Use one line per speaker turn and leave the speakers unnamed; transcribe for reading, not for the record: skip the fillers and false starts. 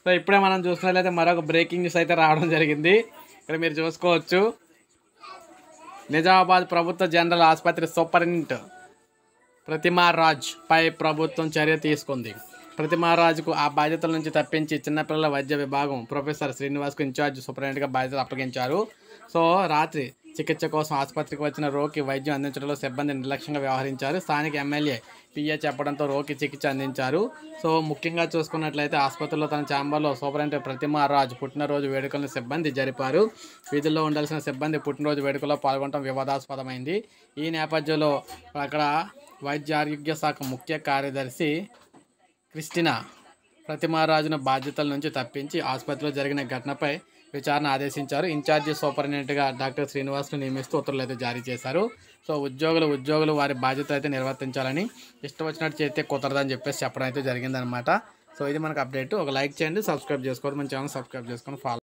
So ఇప్పుడే మనం చూసుకున్నట్లయితే మరొక బ్రేకింగ్ న్యూస్ అయితే రావడం జరిగింది. ఇక్కడ మీరు చూసుకోవచ్చు. నిజామాబాద్ ప్రభుత్వ జనరల్ ఆసుపత్రి సూపరింటెండెంట్ ప్రతిమారాజ్ పై ప్రభుత్వం చర్య తీసుకుంది. ప్రతిమారాజ్కు ఆ బాధ్యతల నుంచి తప్పించి చిన్నపిల్లల వైద్య విభాగం ప్రొఫెసర్ శ్రీనివాస్కు ఇన్ఛార్జ్ సూపరింటెండెంట్గా బాధ్యతలు అప్పగించారు. సో రాత్రి చికిత్స కోసం ఆసుపత్రికి వచ్చిన రోగికి వైద్యం అందించడంలో సిబ్బంది నిర్లక్ష్యంగా వ్యవహరించారు. స్థానిక ఎమ్మెల్యే పిఏ చెప్పడంతో రోగికి చికిత్స అందించారు. సో ముఖ్యంగా చూసుకున్నట్లయితే ఆసుపత్రిలో తన ఛాంబర్లో సూపరింటెండెంట్ ప్రతిమారాజ్ పుట్టినరోజు వేడుకలను సిబ్బంది జరిపారు. విధుల్లో ఉండాల్సిన సిబ్బంది పుట్టినరోజు వేడుకల్లో పాల్గొనడం వివాదాస్పదమైంది. ఈ నేపథ్యంలో అక్కడ వైద్య ఆరోగ్య శాఖ ముఖ్య కార్యదర్శి క్రిస్టినా ప్రతిమారాజును బాధ్యతల నుంచి తప్పించి ఆసుపత్రిలో జరిగిన ఘటనపై విచారణ ఆదేశించారు. ఇన్ఛార్జి సూపరింటెండెంట్గా డాక్టర్ శ్రీనివాస్ను నియమిస్తూ ఉత్తర్వులు అయితే జారీ చేశారు. సో ఉద్యోగులు వారి బాధ్యత అయితే నిర్వర్తించాలని, ఇష్టం వచ్చినట్టు చేస్తే కుదరదని చెప్పేసి చెప్పడం అయితే జరిగిందనమాట. సో ఇది మనకు అప్డేట్. ఒక లైక్ చేయండి, సబ్స్క్రైబ్ చేసుకోవద్దు, మన ఛానల్ సబ్స్క్రైబ్ చేసుకొని ఫాలో